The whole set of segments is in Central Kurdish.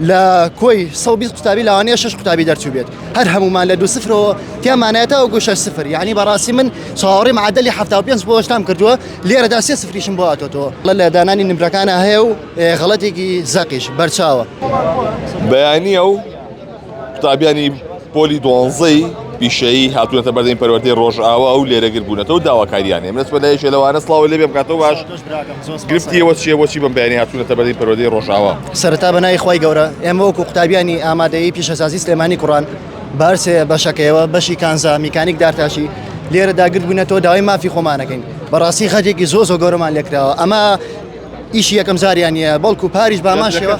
لا كوي صوبي قطابي لوانية شش قطابي درتو بيت هر همو ما لدو صفر تيا معناتها وقوش صفر يعني براسي من صوري معدل حفتا وبينس بوش تام كردوا ليرة داسي صفر يشم بواتو تو لا داناني نمركانا هيو غلطي كي زاقيش برشاوة بياني أو قطابياني بولي دوانزي بشيء هاتونا تبردين پروردی روز آوا أو ليرة قربونة تو دعوة كارياني من اسمه ليش لو أنا صلاة اللي بيمكاتو باش قربتي وشي بمبياني هاتونا تبردين پروردی روز آوا سرتا بنای خوای گەورە ئێمە وەکو قوتابیانی ئامادەیی پیشەسازی سلێمانی کوڕان بارسێ بەشەکەیەوە بەشی کانزا میکانیک دارتاشی لێرە داگربوونەتەوە داوای مافی خۆمانەکەین بەڕاستی خەتێکی زۆ گەورەمان لێکراوە ئەمە ئیشی یەکەم زاریانە بەڵکو پاریش باماشەوە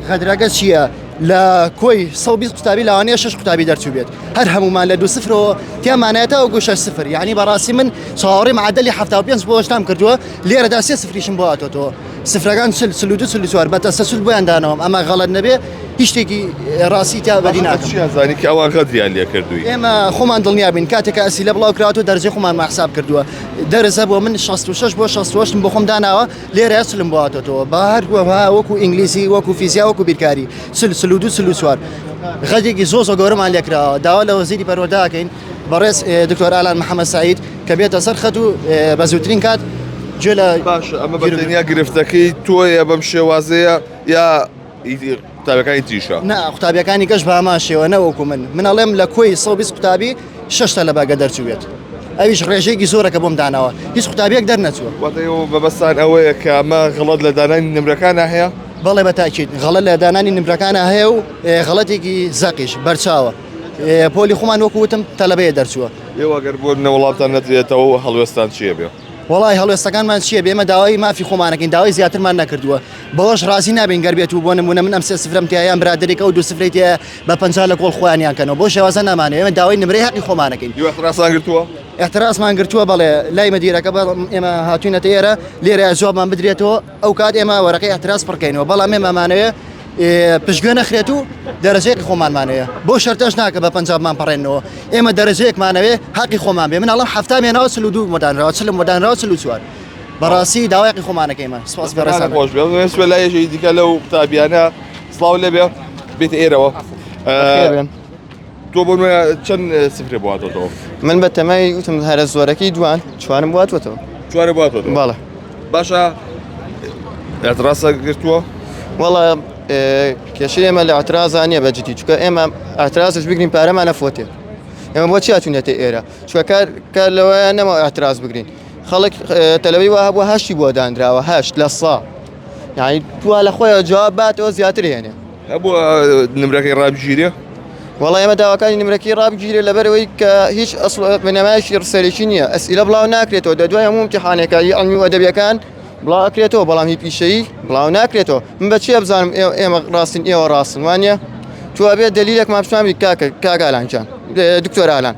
خەدراگە چییە؟ لا كوي صوبي قطابي لوانية شش قطابي درتو بيت هر همو ما لدو صفر تيا معناتها وقوش صفر يعني براسي من صوري معدل حفتا وبينس بوش تام كردوا ليرة داسي صفر يشم بواتو تو صفر كان سلودو سوار بتسلسل بوين دانهم اما غلط نبي هیچتێکی ڕاستی تا بەدی ناکەم زانی کە ئەوان غەدریان لێ کردووی ئێمە خۆمان دڵنیا بین کاتێکە ئەسیلە بڵاو کراوە دەرجەی خۆمان ماحساب کردووە دەرزە بۆ من 66 بۆ 68 بۆ خۆم داناوە لێرە سلم بواتەوە بە هەروەها وەکو ئینگلیسی وەکو فیزیا وەکو بیرکاری سل و دو سل و چوار غەدێکی زۆ گەورەمان لێکراوە داوا لە وەزیری پەروەردەکەین بەڕێز دکتۆر ئالان محەممەد سعید کە بێتە سەر خەت و بە زووترین کات جێ باش ئەمە بەتەنیا گرفتەکەی تۆیە بەم شێوازەیە یا قوتابیەکانی تریشە نا قوتابیەکانی کەش بە ئاماشەوە نەوەکو من ئەڵێم لە کۆی 120 قوتابی 6 لە باگە دەرچوێت ئەویش ڕێژەیەکی زۆرەکە بۆم داناوە هیچ قوتابیەک دەرنەچووە واتەوە بەبەستان ئەوەیە کە ئەمە غەڵەت لە دانانی نمرەکانە هەیە بەڵێ بەتاکید غەڵەت لە دانانی نمرەکانە هەیە و غەڵەتێکی زەقیش بەرچاوە پۆلی خۆمان وەکو وتم تەلەبەیە دەرچووە ئێوە گەر بۆ نەوەڵاتان نەدرێتەوە هەڵوێستان چییە بێ وڵای هەڵوێستەکانمان چییە بێمە داوای مافی خۆمانەکەین داوای زیاترمان نەکردووە بەوەش ڕازی نابین گەربێت و بۆ نمونە من ئەم سێ سفرەم تیایان برادێکە و دو سفرەیە بە 50 لە کۆڵ خۆیانیانکەنەوە بۆ شێوازە نامانێت ئێمە داوای نمرەی حەقی خۆمانەکەین احتراسان گرتووە احتراسمان گرتووە بەڵێ لای مەدیرەکە ئێمە هاتوونەتە ئێرە لێرە جوابمان بدرێتەوە ئەو کات ئێمە وەرەقەی احتراس پڕکەینەوە بەڵام ئێمەمانەوێت پشتگوێ نەخرێت و دەرەجەیەکی خۆمانمانەیە بۆ شەرتەش ناکە بە پەنجابمان پەڕێنەوە ئێمە دەرەجەیەکمانەوێ حەقی خۆمان بێ من ئەڵام هەفتا مێناوە 32 مۆدانراوە چلم مۆدانراوە 44 بەڕاستی داوایقی خۆمانەکەیمە سپاس بەڕێزان خۆش بێ سوێ لایەکی دیکە لەو قوتابیانە سڵاو لێبێ بێت ئێرەوە تۆ بۆ چەند سفرێ بواتەوە من بە تەمای وتم هەرە زۆرەکەی دوان چوارم بواتوەتەوە چوارە بواتەوە باڵە باشە اعتراسە گرتووە وەڵا کێشەی ئێمە لە اعترازان نییە بەجددی چونکە ئێمە اعترازش بگرین پارەمانە فۆتێ ئێمە بۆ چی هاتوونێتە ئێرە چونکە کار لەوەیە نەما اعتراز بگرین خەڵک تەلەبەی وا هەبووە هەشتی بۆ دانراوە هەشت لە سا یعنی تووا لە خۆیەوە جواب باتەوە زیاتر هێنێ هەبووە نمرەکەی ڕابگیرێ وەڵا ئێمە داواکانی نمرەکەی ڕابگیرێ لەبەرەوەی کە هیچ بنەمایشی ڕسەرێکی نییە ئەسئیلە بڵاو ناکرێتەوە دەدوای هەموو امتیحانێکە ئەلمی و ئەدەبیەکان بڵاو ئەکرێتەوە بەڵام هی پیشەیی بڵاو ناکرێتەوە من بەچی بزانم ئێمە ڕاستین ئێوە ڕاستن وانە تو ئەبێت دلیلێکمان پیشامی کاکە ئالانجان دکتۆر ئالان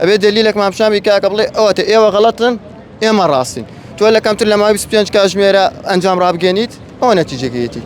ئەبێت دلیلێکمان پیشامی کاکە بڵێ ئەوەتە ئێوە غەڵەتن ئێمە ڕاستین تۆ لە کەمتر لە ماوەی 25 کاتژمێرە ئەنجام ڕابگەنیت ئەوە نەتیجەگەیەتی